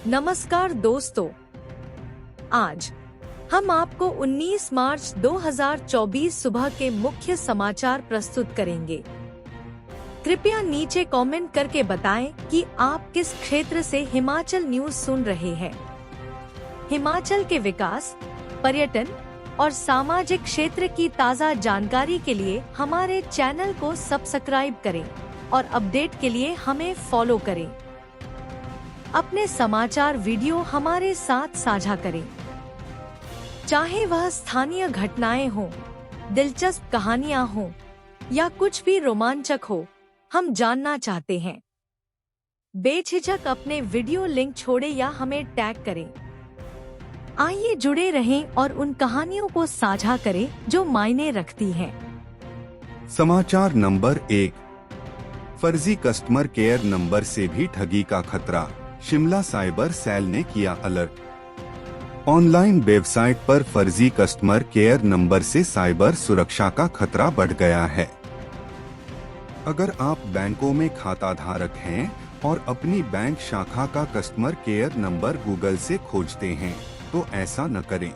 नमस्कार दोस्तों, आज हम आपको 19 मार्च 2024 सुबह के मुख्य समाचार प्रस्तुत करेंगे। कृपया नीचे कमेंट करके बताएं कि आप किस क्षेत्र से हिमाचल न्यूज सुन रहे हैं। हिमाचल के विकास, पर्यटन और सामाजिक क्षेत्र की ताज़ा जानकारी के लिए हमारे चैनल को सब्सक्राइब करें और अपडेट के लिए हमें फॉलो करें। अपने समाचार वीडियो हमारे साथ साझा करें, चाहे वह स्थानीय घटनाएं हों, दिलचस्प कहानियां हों या कुछ भी रोमांचक हो, हम जानना चाहते हैं। बेझिझक अपने वीडियो लिंक छोड़े या हमें टैग करें। आइए जुड़े रहें और उन कहानियों को साझा करें जो मायने रखती हैं। समाचार नंबर 1, फर्जी कस्टमर केयर नंबर से भी ठगी का खतरा, शिमला साइबर सेल ने किया अलर्ट। ऑनलाइन वेबसाइट पर फर्जी कस्टमर केयर नंबर से साइबर सुरक्षा का खतरा बढ़ गया है। अगर आप बैंकों में खाता धारक हैं और अपनी बैंक शाखा का कस्टमर केयर नंबर गूगल से खोजते हैं तो ऐसा न करें।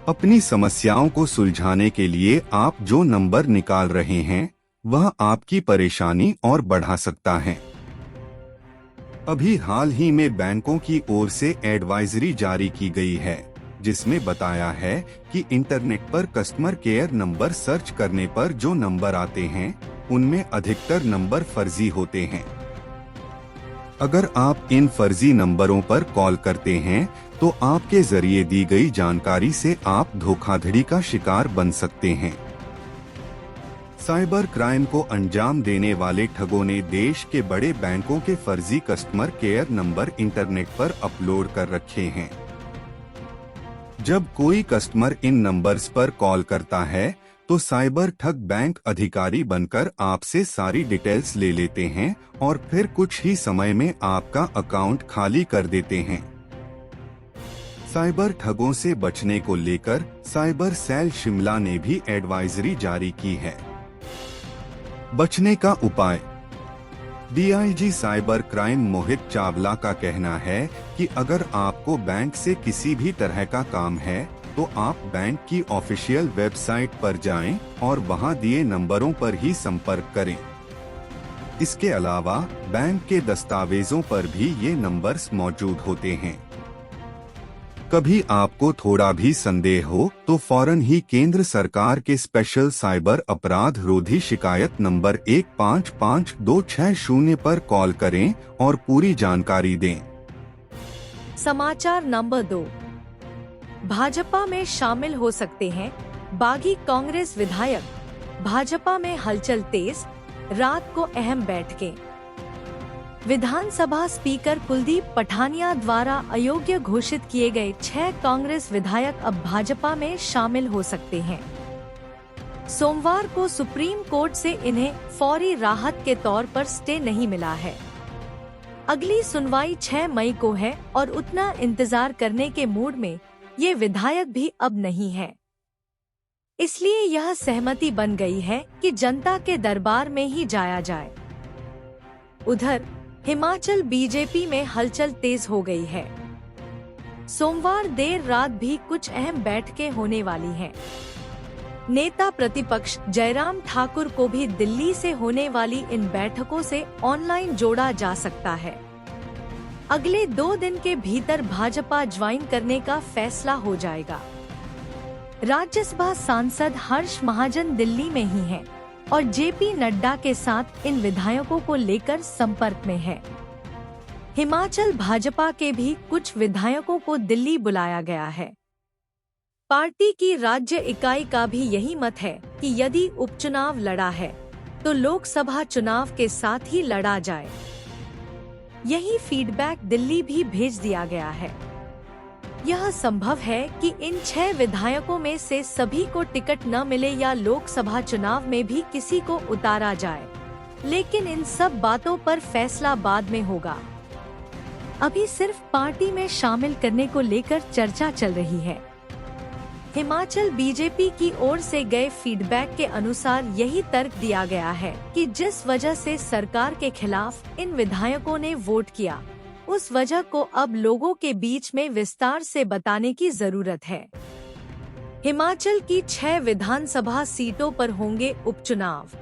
अपनी समस्याओं को सुलझाने के लिए आप जो नंबर निकाल रहे हैं वह आपकी परेशानी और बढ़ा सकता है। अभी हाल ही में बैंकों की ओर से एडवाइजरी जारी की गई है, जिसमें बताया है कि इंटरनेट पर कस्टमर केयर नंबर सर्च करने पर जो नंबर आते हैं उनमें अधिकतर नंबर फर्जी होते हैं। अगर आप इन फर्जी नंबरों पर कॉल करते हैं तो आपके जरिए दी गई जानकारी से आप धोखाधड़ी का शिकार बन सकते हैं। साइबर क्राइम को अंजाम देने वाले ठगों ने देश के बड़े बैंकों के फर्जी कस्टमर केयर नंबर इंटरनेट पर अपलोड कर रखे हैं। जब कोई कस्टमर इन नंबर्स पर कॉल करता है तो साइबर ठग बैंक अधिकारी बनकर आपसे सारी डिटेल्स ले लेते हैं और फिर कुछ ही समय में आपका अकाउंट खाली कर देते हैं। साइबर ठगों से बचने को लेकर साइबर सेल शिमला ने भी एडवाइजरी जारी की है। बचने का उपाय। DIG cyber crime Mohit Chawla का कहना है कि अगर आपको बैंक से किसी भी तरह का काम है तो आप बैंक की ऑफिशियल वेबसाइट पर जाएं और वहां दिए नंबरों पर ही संपर्क करें। इसके अलावा बैंक के दस्तावेजों पर भी ये नंबर्स मौजूद होते हैं। कभी आपको थोड़ा भी संदेह हो तो फौरन ही केंद्र सरकार के स्पेशल साइबर अपराध रोधी शिकायत नंबर 155260 पर कॉल करें और पूरी जानकारी दें। समाचार नंबर 2, भाजपा में शामिल हो सकते हैं बागी कांग्रेस विधायक, भाजपा में हलचल तेज, रात को अहम बैठकें। विधानसभा स्पीकर कुलदीप पठानिया द्वारा अयोग्य घोषित किए गए 6 कांग्रेस विधायक अब भाजपा में शामिल हो सकते हैं। सोमवार को सुप्रीम कोर्ट से इन्हें फौरी राहत के तौर पर स्टे नहीं मिला है। अगली सुनवाई 6 मई को है और उतना इंतजार करने के मूड में ये विधायक भी अब नहीं है। इसलिए यह सहमति बन गई है कि जनता के दरबार में ही जाया जाए। उधर हिमाचल बीजेपी में हलचल तेज हो गई है। सोमवार देर रात भी कुछ अहम बैठकें होने वाली हैं। नेता प्रतिपक्ष जयराम ठाकुर को भी दिल्ली से होने वाली इन बैठकों से ऑनलाइन जोड़ा जा सकता है। अगले 2 दिन के भीतर भाजपा ज्वाइन करने का फैसला हो जाएगा। राज्यसभा सांसद हर्ष महाजन दिल्ली में ही हैं और जेपी नड्डा के साथ इन विधायकों को लेकर संपर्क में है। हिमाचल भाजपा के भी कुछ विधायकों को दिल्ली बुलाया गया है। पार्टी की राज्य इकाई का भी यही मत है कि यदि उपचुनाव लड़ा है तो लोकसभा चुनाव के साथ ही लड़ा जाए। यही फीडबैक दिल्ली भी भेज दिया गया है। यह संभव है कि इन 6 विधायकों में से सभी को टिकट न मिले या लोकसभा चुनाव में भी किसी को उतारा जाए, लेकिन इन सब बातों पर फैसला बाद में होगा। अभी सिर्फ पार्टी में शामिल करने को लेकर चर्चा चल रही है। हिमाचल बीजेपी की ओर से गए फीडबैक के अनुसार यही तर्क दिया गया है कि जिस वजह से सरकार के खिलाफ इन विधायकों ने वोट किया, उस वजह को अब लोगों के बीच में विस्तार से बताने की जरूरत है। हिमाचल की 6 विधानसभा सीटों पर होंगे उपचुनाव।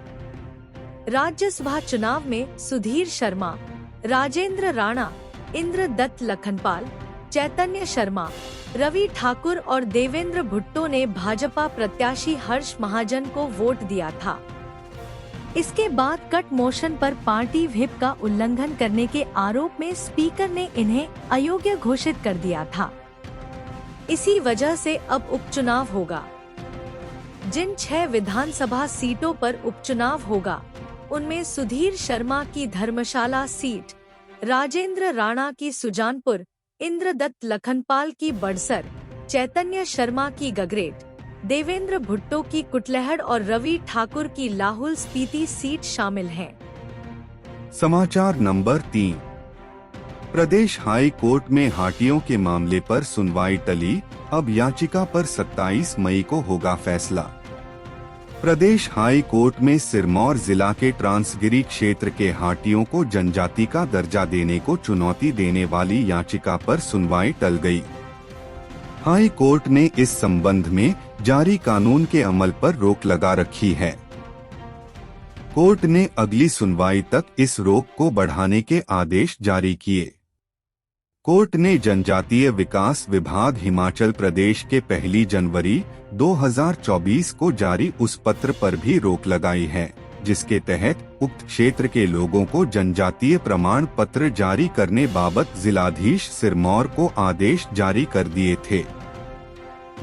राज्यसभा चुनाव में सुधीर शर्मा, राजेंद्र राणा, इंद्रदत्त लखनपाल, चैतन्य शर्मा, रवि ठाकुर और देवेंद्र भुट्टो ने भाजपा प्रत्याशी हर्ष महाजन को वोट दिया था। इसके बाद कट मोशन पर पार्टी व्हिप का उल्लंघन करने के आरोप में स्पीकर ने इन्हें अयोग्य घोषित कर दिया था। इसी वजह से अब उपचुनाव होगा। जिन 6 विधानसभा सीटों पर उपचुनाव होगा, उनमें सुधीर शर्मा की धर्मशाला सीट, राजेंद्र राणा की सुजानपुर, इंद्रदत्त लखनपाल की बड़सर, चैतन्य शर्मा की गगरेट, देवेंद्र भुट्टो की कुटलहड़ और रवि ठाकुर की लाहौल स्पीति सीट शामिल हैं। समाचार नंबर 3। प्रदेश हाई कोर्ट में हाटियों के मामले पर सुनवाई टली, अब याचिका पर 27 मई को होगा फैसला। प्रदेश हाई कोर्ट में सिरमौर जिला के ट्रांसगिरी क्षेत्र के हाटियों को जनजाति का दर्जा देने को चुनौती देने वाली याचिका पर सुनवाई टल गई। हाई कोर्ट ने इस संबंध में जारी कानून के अमल पर रोक लगा रखी है। कोर्ट ने अगली सुनवाई तक इस रोक को बढ़ाने के आदेश जारी किए। कोर्ट ने जनजातीय विकास विभाग हिमाचल प्रदेश के 1 जनवरी 2024 को जारी उस पत्र पर भी रोक लगाई है, जिसके तहत उक्त क्षेत्र के लोगों को जनजातीय प्रमाण पत्र जारी करने बाबत जिलाधीश सिरमौर को आदेश जारी कर दिए थे।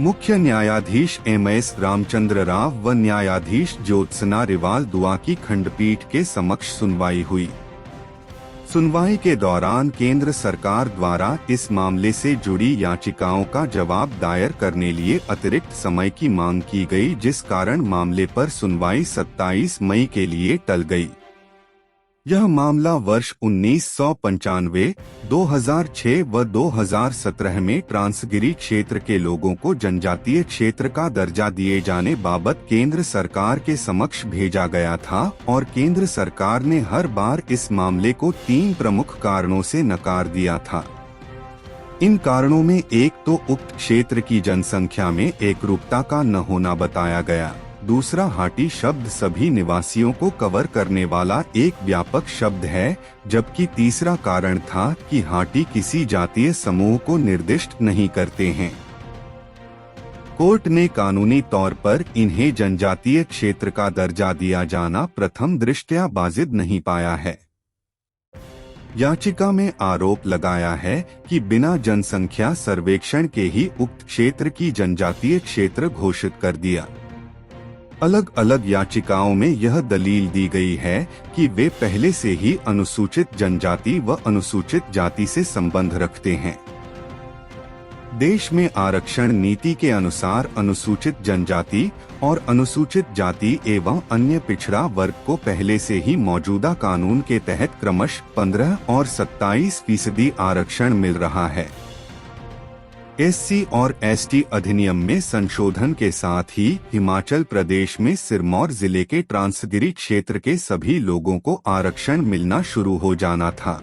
मुख्य न्यायाधीश MS रामचंद्र राव व न्यायाधीश ज्योत्सना रिवाल दुआ की खंडपीठ के समक्ष सुनवाई हुई। सुनवाई के दौरान केंद्र सरकार द्वारा इस मामले से जुड़ी याचिकाओं का जवाब दायर करने लिए अतिरिक्त समय की मांग की गई, जिस कारण मामले पर सुनवाई 27 मई के लिए टल गई। यह मामला वर्ष 1995, 2006 व 2017 में ट्रांसगिरी क्षेत्र के लोगों को जनजातीय क्षेत्र का दर्जा दिए जाने बाबत केंद्र सरकार के समक्ष भेजा गया था और केंद्र सरकार ने हर बार इस मामले को 3 प्रमुख कारणों से नकार दिया था। इन कारणों में एक तो उक्त क्षेत्र की जनसंख्या में एकरूपता का न होना बताया गया, दूसरा हाटी शब्द सभी निवासियों को कवर करने वाला एक व्यापक शब्द है, जबकि तीसरा कारण था कि हाटी किसी जातीय समूह को निर्दिष्ट नहीं करते हैं। कोर्ट ने कानूनी तौर पर इन्हें जनजातीय क्षेत्र का दर्जा दिया जाना प्रथम दृष्टया वाजिब नहीं पाया है। याचिका में आरोप लगाया है कि बिना जनसंख्या सर्वेक्षण के ही उक्त क्षेत्र की जनजातीय क्षेत्र घोषित कर दिया। अलग अलग याचिकाओं में यह दलील दी गई है कि वे पहले से ही अनुसूचित जनजाति व अनुसूचित जाति से संबंध रखते हैं। देश में आरक्षण नीति के अनुसार अनुसूचित जनजाति और अनुसूचित जाति एवं अन्य पिछड़ा वर्ग को पहले से ही मौजूदा कानून के तहत क्रमशः 15 और 27% आरक्षण मिल रहा है। SC और ST अधिनियम में संशोधन के साथ ही हिमाचल प्रदेश में सिरमौर जिले के ट्रांसगिरी क्षेत्र के सभी लोगों को आरक्षण मिलना शुरू हो जाना था।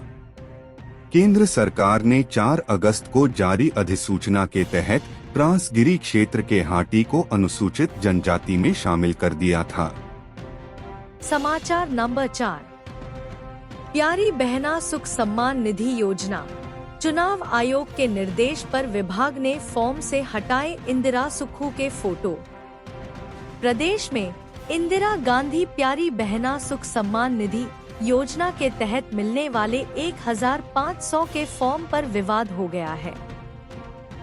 केंद्र सरकार ने 4 अगस्त को जारी अधिसूचना के तहत ट्रांसगिरी क्षेत्र के हाटी को अनुसूचित जनजाति में शामिल कर दिया था। समाचार नंबर 4। प्यारी बहना सुख सम्मान निधि योजना। चुनाव आयोग के निर्देश पर विभाग ने फॉर्म से हटाए इंदिरा सुक्खू के फोटो। प्रदेश में इंदिरा गांधी प्यारी बहना सुख सम्मान निधि योजना के तहत मिलने वाले 1500 के फॉर्म पर विवाद हो गया है।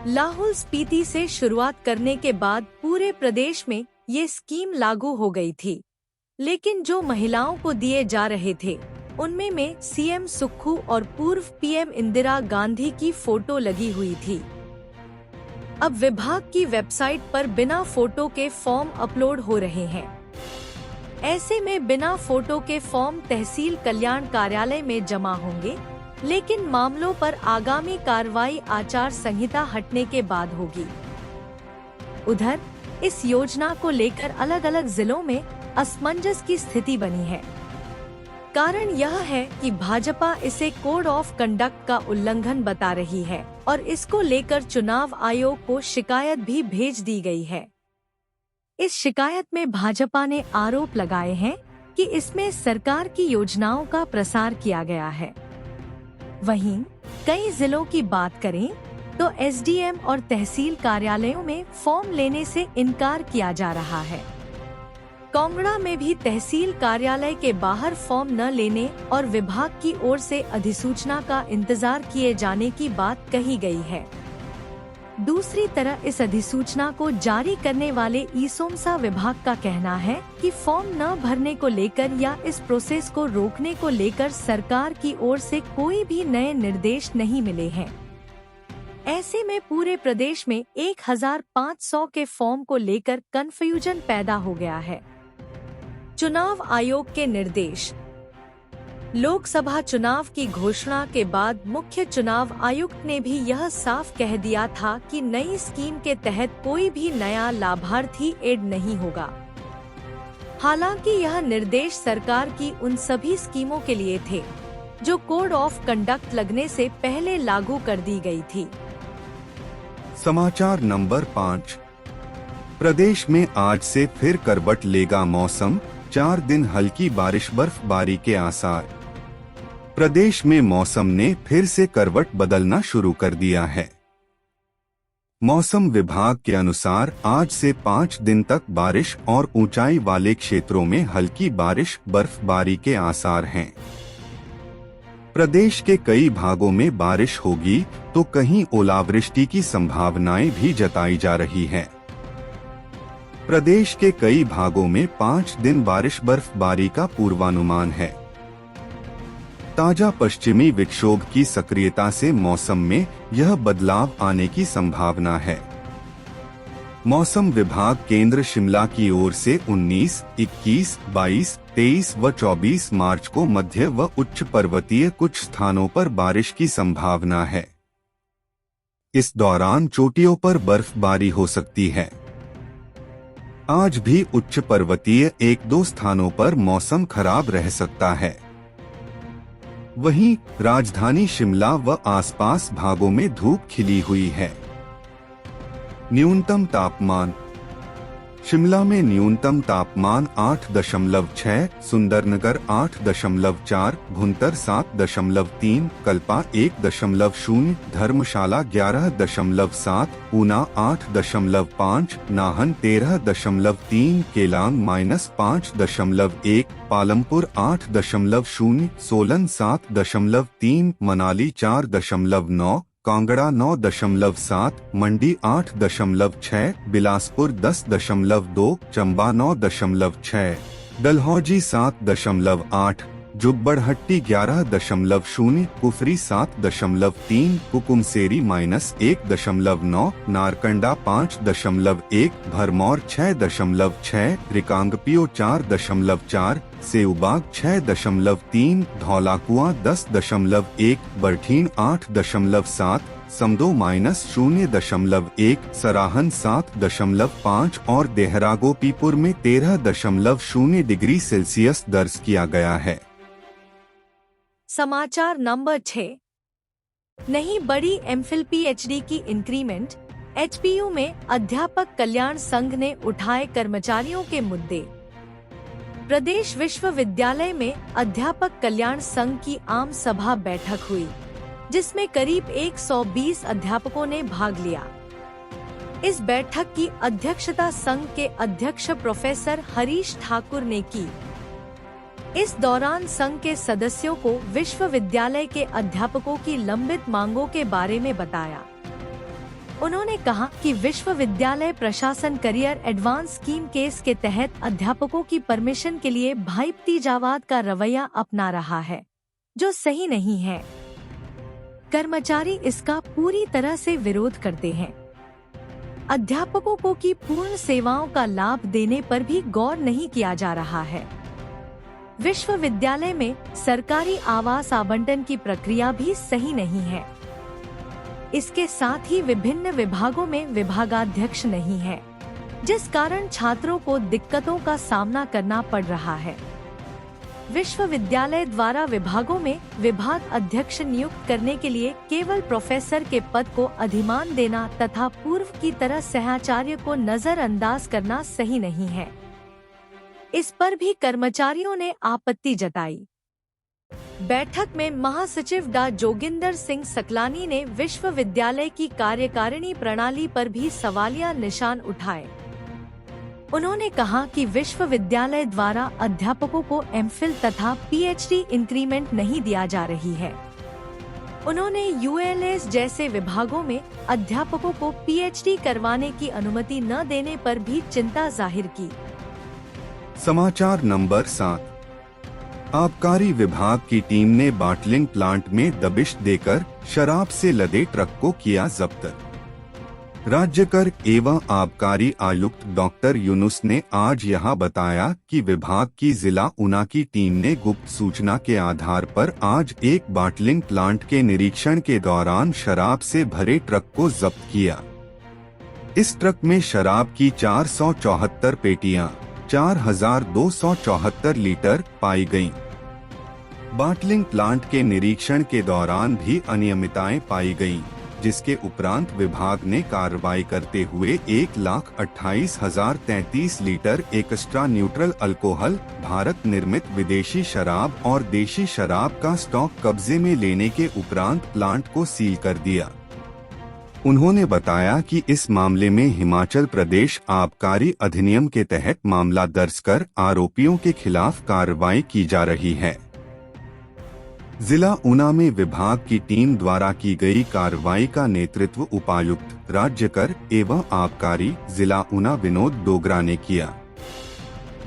लाहौल स्पीति से शुरुआत करने के बाद पूरे प्रदेश में ये स्कीम लागू हो गई थी, लेकिन जो महिलाओं को दिए जा रहे थे उनमें में CM सुक्खू और पूर्व PM इंदिरा गांधी की फोटो लगी हुई थी। अब विभाग की वेबसाइट पर बिना फोटो के फॉर्म अपलोड हो रहे हैं। ऐसे में बिना फोटो के फॉर्म तहसील कल्याण कार्यालय में जमा होंगे, लेकिन मामलों पर आगामी कार्रवाई आचार संहिता हटने के बाद होगी। उधर इस योजना को लेकर अलग अलग जिलों में असमंजस की स्थिति बनी है। कारण यह है कि भाजपा इसे कोड ऑफ कंडक्ट का उल्लंघन बता रही है और इसको लेकर चुनाव आयोग को शिकायत भी भेज दी गई है। इस शिकायत में भाजपा ने आरोप लगाए हैं कि इसमें सरकार की योजनाओं का प्रसार किया गया है। वहीं कई जिलों की बात करें तो एसडीएम और तहसील कार्यालयों में फॉर्म लेने से इनकार किया जा रहा है। कांगड़ा में भी तहसील कार्यालय के बाहर फॉर्म न लेने और विभाग की ओर से अधिसूचना का इंतजार किए जाने की बात कही गई है। दूसरी तरफ इस अधिसूचना को जारी करने वाले ईसोमसा विभाग का कहना है कि फॉर्म न भरने को लेकर या इस प्रोसेस को रोकने को लेकर सरकार की ओर से कोई भी नए निर्देश नहीं मिले हैं। ऐसे में पूरे प्रदेश में 1500 के फॉर्म को लेकर कंफ्यूजन पैदा हो गया है। चुनाव आयोग के निर्देश। लोकसभा चुनाव की घोषणा के बाद मुख्य चुनाव आयुक्त ने भी यह साफ कह दिया था कि नई स्कीम के तहत कोई भी नया लाभार्थी ऐड नहीं होगा। हालांकि यह निर्देश सरकार की उन सभी स्कीमों के लिए थे जो कोड ऑफ कंडक्ट लगने से पहले लागू कर दी गई थी। समाचार नंबर 5। प्रदेश में आज से फिर करवट लेगा मौसम, 4 दिन हल्की बारिश बर्फबारी के आसार। प्रदेश में मौसम ने फिर से करवट बदलना शुरू कर दिया है। मौसम विभाग के अनुसार आज से 5 दिन तक बारिश और ऊंचाई वाले क्षेत्रों में हल्की बारिश बर्फबारी के आसार हैं। प्रदेश के कई भागों में बारिश होगी तो कहीं ओलावृष्टि की संभावनाएं भी जताई जा रही है। प्रदेश के कई भागों में 5 दिन बारिश बर्फबारी का पूर्वानुमान है। ताजा पश्चिमी विक्षोभ की सक्रियता से मौसम में यह बदलाव आने की संभावना है। मौसम विभाग केंद्र शिमला की ओर से 19, 21, 22, 23 व 24 मार्च को मध्य व उच्च पर्वतीय कुछ स्थानों पर बारिश की संभावना है। इस दौरान चोटियों पर बर्फबारी हो सकती है। आज भी उच्च पर्वतीय 1-2 स्थानों पर मौसम खराब रह सकता है। वहीं राजधानी शिमला व आसपास भागों में धूप खिली हुई है। न्यूनतम तापमान। शिमला में न्यूनतम तापमान 8.6, सुंदरनगर 8.4, भुंतर 7.3, कल्पा 1.0, धर्मशाला 11.7, ऊना 8.5, नाहन 13.3, केलांग -5.1, पालमपुर 8.0, सोलन 7.3, मनाली 4.9, कांगड़ा 9.7, मंडी 8.6, बिलासपुर 10.2, चंबा 9.6, डलहौजी 7.8, जुब्बड़हट्टी 11.0, कुफरी 7.3, कुकुमसेरी -1.9, नारकंडा 5.1, भरमौर 6.6, रिकांगपियो 4.4, सेऊबाग 6.3, धौलाकुआं 10.1, बरठीन 8.7, समदो -0.1, सराहन 7.5 और देहरागोपीपुर में 13.0 डिग्री सेल्सियस दर्ज किया गया है। समाचार नंबर 6। नहीं बढ़ी एमफिल पीएचडी की इंक्रीमेंट। एचपीयू में अध्यापक कल्याण संघ ने उठाए कर्मचारियों के मुद्दे। प्रदेश विश्वविद्यालय में अध्यापक कल्याण संघ की आम सभा बैठक हुई, जिसमें करीब 120 अध्यापकों ने भाग लिया। इस बैठक की अध्यक्षता संघ के अध्यक्ष प्रोफेसर हरीश ठाकुर ने की। इस दौरान संघ के सदस्यों को विश्वविद्यालय के अध्यापकों की लंबित मांगों के बारे में बताया। उन्होंने कहा कि विश्वविद्यालय प्रशासन करियर एडवांस स्कीम केस के तहत अध्यापकों की परमिशन के लिए भाई भतीजावाद का रवैया अपना रहा है, जो सही नहीं है। कर्मचारी इसका पूरी तरह से विरोध करते हैं। अध्यापकों को की पूर्ण सेवाओं का लाभ देने पर भी गौर नहीं किया जा रहा है। विश्वविद्यालय में सरकारी आवास आवंटन की प्रक्रिया भी सही नहीं है। इसके साथ ही विभिन्न विभागों में विभागाध्यक्ष नहीं है, जिस कारण छात्रों को दिक्कतों का सामना करना पड़ रहा है। विश्वविद्यालय द्वारा विभागों में विभाग अध्यक्ष नियुक्त करने के लिए केवल प्रोफेसर के पद को अधिमान देना तथा पूर्व की तरह सहआचार्य को नजरअंदाज करना सही नहीं है। इस पर भी कर्मचारियों ने आपत्ति जताई। बैठक में महासचिव डा जोगिंदर सिंह सकलानी ने विश्वविद्यालय की कार्यकारिणी प्रणाली पर भी सवालिया निशान उठाए। उन्होंने कहा कि विश्वविद्यालय द्वारा अध्यापकों को एमफिल तथा पीएचडी इंक्रीमेंट नहीं दिया जा रही है। उन्होंने यूएलएस जैसे विभागों में अध्यापकों को पीएचडी करवाने की अनुमति न देने पर भी चिंता जाहिर की। समाचार नंबर 7। आबकारी विभाग की टीम ने बाटलिंग प्लांट में दबिश देकर शराब से लदे ट्रक को किया जब्त। राज्य कर एवं आबकारी आयुक्त डॉक्टर यूनुस ने आज यहां बताया कि विभाग की जिला ऊना की टीम ने गुप्त सूचना के आधार पर आज एक बाटलिंग प्लांट के निरीक्षण के दौरान शराब से भरे ट्रक को जब्त किया। इस ट्रक में शराब की 474 पेटियां 4274 लीटर पाई गयीं। बाटलिंग प्लांट के निरीक्षण के दौरान भी अनियमितताएं पाई गयीं, जिसके उपरांत विभाग ने कार्रवाई करते हुए 1,28,033 litre extra neutral alcohol, Bharat निर्मित विदेशी शराब और देशी शराब का स्टॉक कब्जे में लेने के उपरांत प्लांट को सील कर दिया। उन्होंने बताया कि इस मामले में हिमाचल प्रदेश आबकारी अधिनियम के तहत मामला दर्ज कर आरोपियों के खिलाफ कार्रवाई की जा रही है। जिला ऊना में विभाग की टीम द्वारा की गई कार्रवाई का नेतृत्व उपायुक्त राज्य कर एवं आबकारी जिला ऊना विनोद डोगरा ने किया।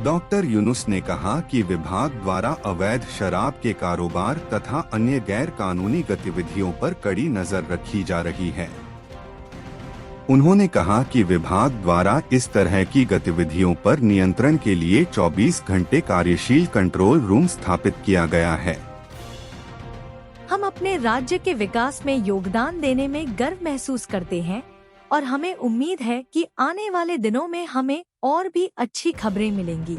डॉक्टर यूनुस ने कहा कि विभाग द्वारा अवैध शराब के कारोबार तथा अन्य गैर कानूनी गतिविधियों पर कड़ी नजर रखी जा रही है। उन्होंने कहा कि विभाग द्वारा इस तरह की गतिविधियों पर नियंत्रण के लिए 24 घंटे कार्यशील कंट्रोल रूम स्थापित किया गया है। हम अपने राज्य के विकास में योगदान देने में गर्व महसूस करते हैं और हमें उम्मीद है कि आने वाले दिनों में हमें और भी अच्छी खबरें मिलेंगी।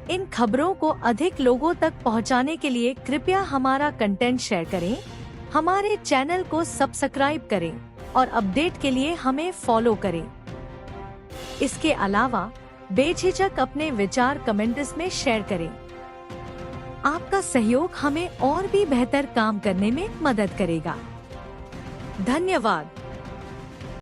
इन खबरों को अधिक लोगों तक पहुंचाने के लिए कृपया हमारा कंटेंट शेयर करें, हमारे चैनल को सब्सक्राइब करें और अपडेट के लिए हमें फॉलो करें। इसके अलावा बेझिझक अपने विचार कमेंट्स में शेयर करें। आपका सहयोग हमें और भी बेहतर काम करने में मदद करेगा। धन्यवाद।